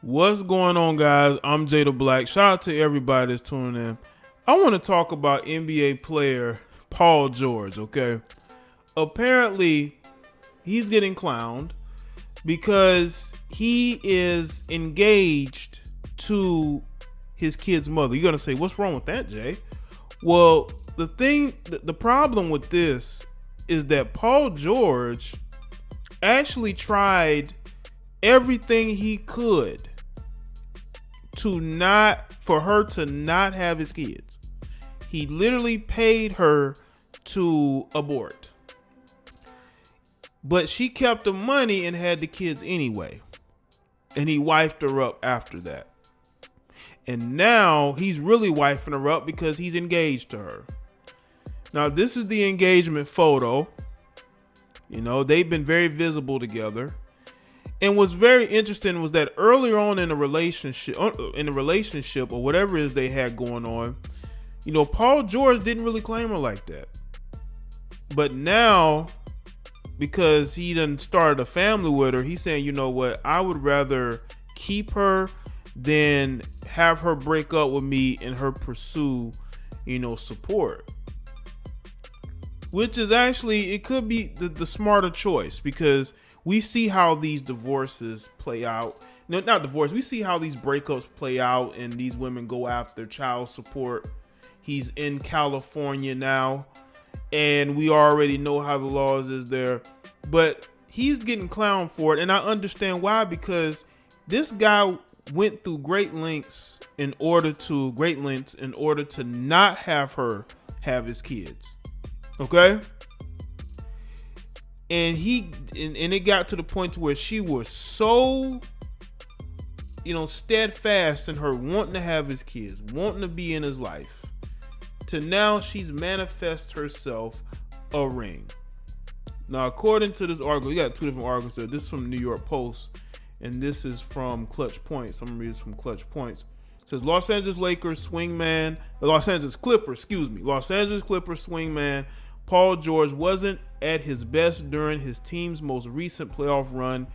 What's going on, guys? I'm Jay the Black. Shout out to everybody that's tuning in. I want to talk about NBA player Paul George, okay? Apparently, he's getting clowned because he is engaged to his kid's mother. You're going to say, what's wrong with that, Jay? Well, the problem with this is that Paul George actually tried everything he could for her to not have his kids. He literally paid her to abort. But she kept the money and had the kids anyway. And he wifed her up after that. And now he's really wifing her up because he's engaged to her. Now, this is the engagement photo. You know, they've been very visible together. And what's very interesting was that earlier on in the relationship or whatever it is they had going on, you know, Paul George didn't really claim her like that. But now, because he done started a family with her, he's saying, you know what, I would rather keep her than have her break up with me and her pursue, you know, support. Which is actually, it could be the smarter choice, because we see how these divorces play out. No, not divorce. We see how these breakups play out and these women go after child support. He's in California now, and we already know how the laws is there. But he's getting clowned for it, and I understand why, because this guy went through great lengths in order to not have her have his kids. Okay? And it got to the point to where she was so, you know, steadfast in her wanting to have his kids, wanting to be in his life, to now she's manifest herself a ring. Now, according to this article, you got two different articles there. This is from the New York Post, and this is from Clutch Points. I'm gonna read this from Clutch Points. It says Los Angeles Clippers swingman Paul George wasn't at his best during his team's most recent playoff run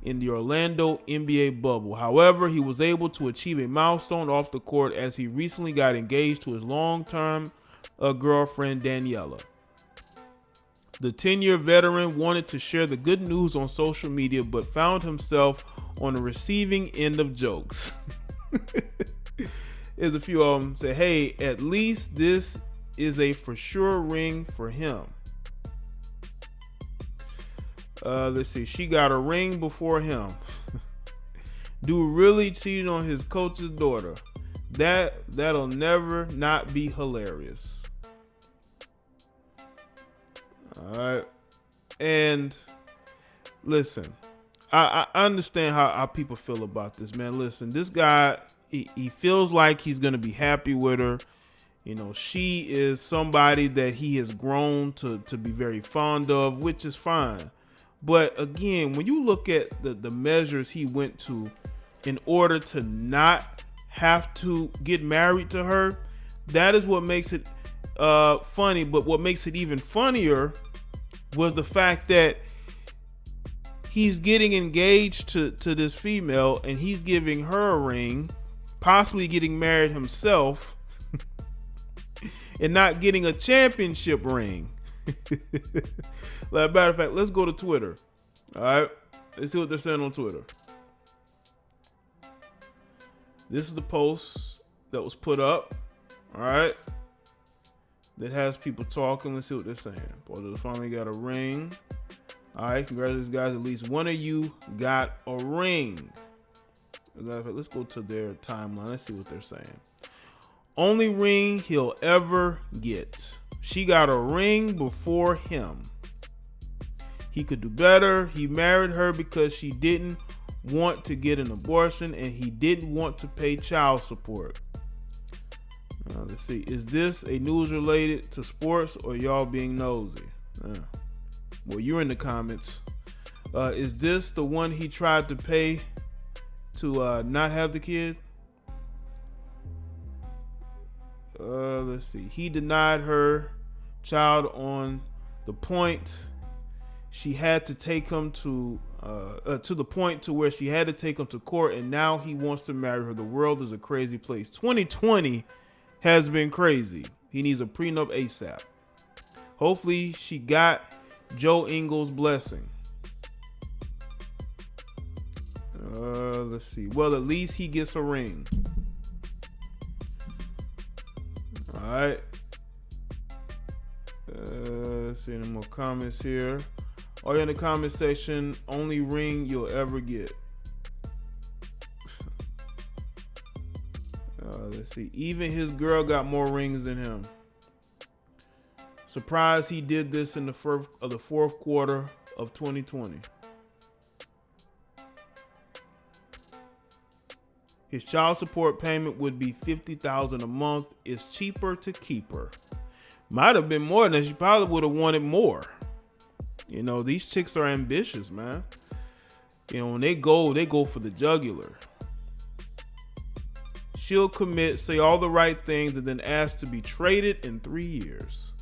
in the Orlando NBA bubble. However, he was able to achieve a milestone off the court as he recently got engaged to his long-term girlfriend, Daniela. The 10-year veteran wanted to share the good news on social media, but found himself on the receiving end of jokes. There's a few of them say, hey, at least this is a for sure ring for him. Let's see. She got a ring before him. Dude really cheated on his coach's daughter. That'll never not be hilarious. All right. And listen, I understand how people feel about this, man. Listen, this guy, he feels like he's going to be happy with her. You know, she is somebody that he has grown to be very fond of, which is fine. But again, when you look at the measures he went to in order to not have to get married to her, that is what makes it funny. But what makes it even funnier was the fact that he's getting engaged to this female and he's giving her a ring, possibly getting married himself, and not getting a championship ring. Like, matter of fact, let's go to Twitter. All right, let's see what they're saying on Twitter. This is the post that was put up. All right, that has people talking. Let's see what they're saying. Paul finally got a ring. All right, congratulations, guys. At least one of you got a ring. Let's go to their timeline. Let's see what they're saying. Only ring he'll ever get. She got a ring before him. He could do better. He married her because she didn't want to get an abortion and he didn't want to pay child support. Let's see. Is this a news related to sports or y'all being nosy? Well, you're in the comments. Is this the one he tried to pay to not have the kid? Let's see. He denied her child on the point she had to take him to the point to where she had to take him to court, and now he wants to marry her. The world is a crazy place. 2020 has been crazy. He needs a prenup ASAP. Hopefully she got Joe Ingles' blessing. Let's see. Well, at least he gets a ring. All right. Let's see any more comments here. Are you in the comment section? Only ring you'll ever get. Let's see. Even his girl got more rings than him. Surprised he did this in the fourth quarter of 2020. His child support payment would be $50,000 a month. It's cheaper to keep her. Might have been more than that. She probably would have wanted more. You know, these chicks are ambitious, man. You know, when they go for the jugular. She'll commit, say all the right things, and then ask to be traded in 3 years.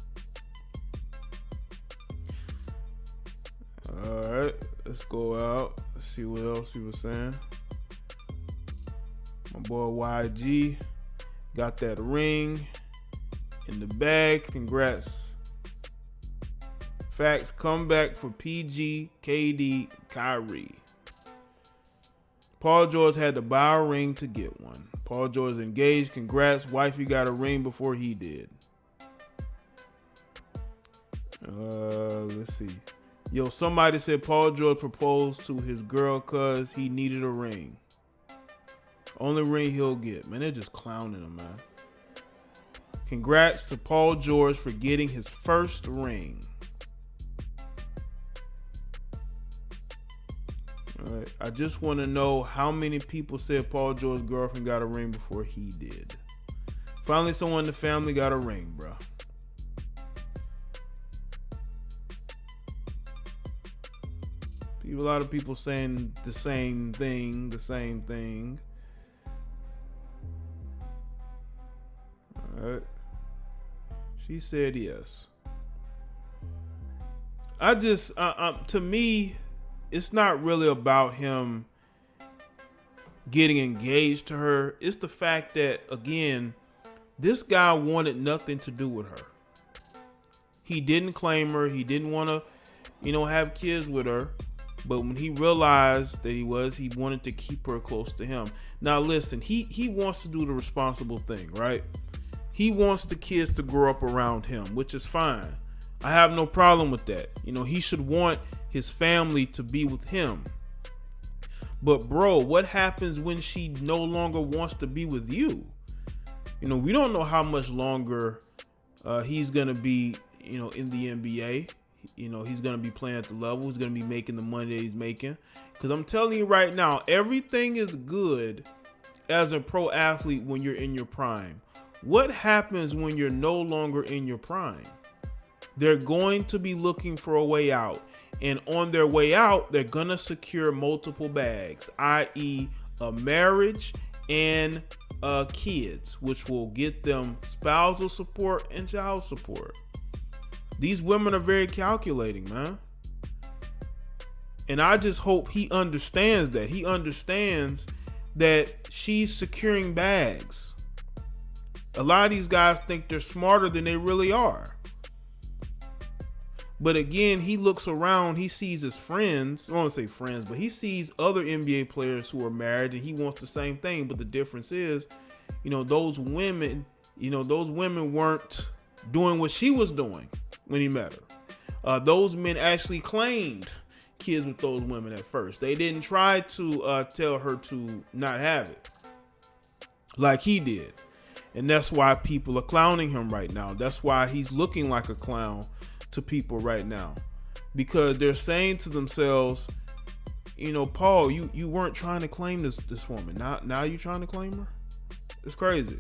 All right, let's go out. Let's see what else people saying. My boy YG got that ring in the bag. Congrats. Facts, comeback for PG, KD, Kyrie. Paul George had to buy a ring to get one. Paul George is engaged. Congrats. Wifey got a ring before he did. Let's see. Yo, somebody said Paul George proposed to his girl cause he needed a ring. Only ring he'll get. Man, they're just clowning him, man. Congrats to Paul George for getting his first ring. All right. I just want to know how many people said Paul George's girlfriend got a ring before he did. Finally, someone in the family got a ring, bro. A lot of people saying the same thing. All right. She said yes. To me, it's not really about him getting engaged to her. It's the fact that, again, this guy wanted nothing to do with her. He didn't claim her. He didn't want to, have kids with her. But when he realized that he wanted to keep her close to him. Now, listen, he wants to do the responsible thing, right? He wants the kids to grow up around him, which is fine. I have no problem with that. He should want his family to be with him. But bro, what happens when she no longer wants to be with you? We don't know how much longer he's going to be, in the NBA. He's going to be playing at the level. He's going to be making the money that he's making. Because I'm telling you right now, everything is good as a pro athlete when you're in your prime. What happens when you're no longer in your prime? They're going to be looking for a way out. And on their way out, they're going to secure multiple bags, i.e. a marriage and kids, which will get them spousal support and child support. These women are very calculating, man. And I just hope he understands that. He understands that she's securing bags. A lot of these guys think they're smarter than they really are. But again, he looks around, he sees his friends, I don't want to say friends, but he sees other NBA players who are married and he wants the same thing. But the difference is, those women weren't doing what she was doing when he met her. Those men actually claimed kids with those women at first. They didn't try to tell her to not have it like he did. And that's why people are clowning him right now. That's why he's looking like a clown to people right now, because they're saying to themselves, Paul, you weren't trying to claim this woman. Now you trying to claim her? It's crazy.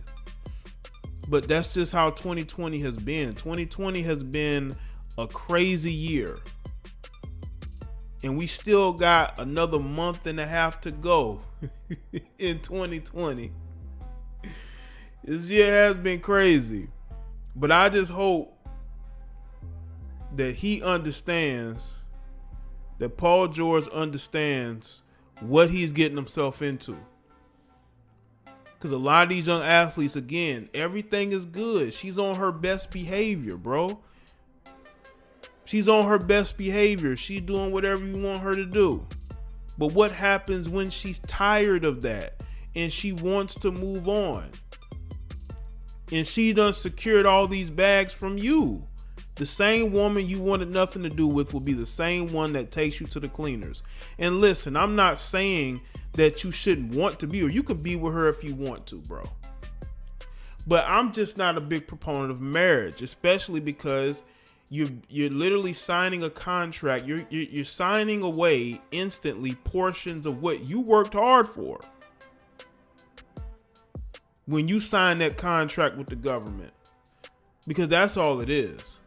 But that's just how 2020 has been. 2020 has been a crazy year. And we still got another month and a half to go in 2020. This year has been crazy. But I just hope that he understands that Paul George understands what he's getting himself into. Because a lot of these young athletes, again, everything is good. She's on her best behavior, bro. She's on her best behavior. She's doing whatever you want her to do. But what happens when she's tired of that and she wants to move on? And she done secured all these bags from you. The same woman you wanted nothing to do with will be the same one that takes you to the cleaners. And listen, I'm not saying that you shouldn't want to be, or you can be with her if you want to, bro. But I'm just not a big proponent of marriage, especially because you're literally signing a contract. You're signing away instantly portions of what you worked hard for when you sign that contract with the government, because that's all it is.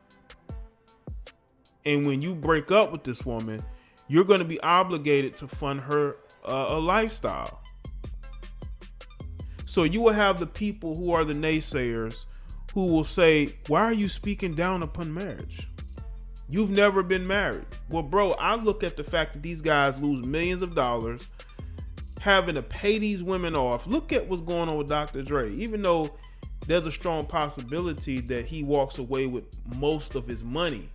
And when you break up with this woman, you're going to be obligated to fund her a lifestyle. So you will have the people who are the naysayers who will say, why are you speaking down upon marriage? You've never been married. Well, bro, I look at the fact that these guys lose millions of dollars having to pay these women off. Look at what's going on with Dr. Dre. Even though there's a strong possibility that he walks away with most of his money.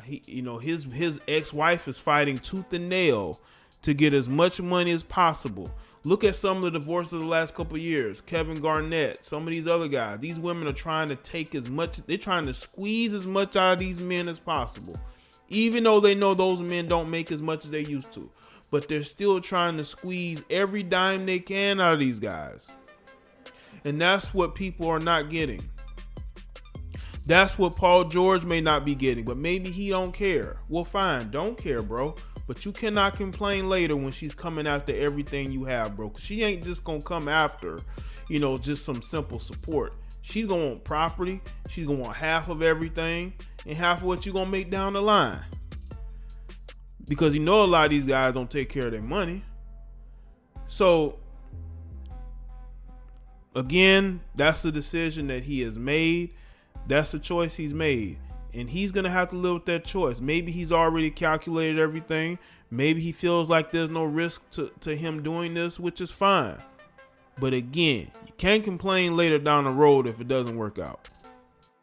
His ex-wife is fighting tooth and nail to get as much money as possible. Look at some of the divorces of the last couple of years. Kevin Garnett, some of these other guys. These women are trying to take as much, they're trying to squeeze as much out of these men as possible. Even though they know those men don't make as much as they used to. But they're still trying to squeeze every dime they can out of these guys. And that's what people are not getting. That's what Paul George may not be getting, but maybe he don't care. Well, fine, don't care, bro. But you cannot complain later when she's coming after everything you have, bro. 'Cause she ain't just gonna come after, just some simple support. She's gonna want property. She's gonna want half of everything and half of what you're gonna make down the line. Because a lot of these guys don't take care of their money. So, again, that's the decision that he has made. That's the choice he's made. And he's going to have to live with that choice. Maybe he's already calculated everything. Maybe he feels like there's no risk to him doing this, which is fine. But again, you can't complain later down the road if it doesn't work out.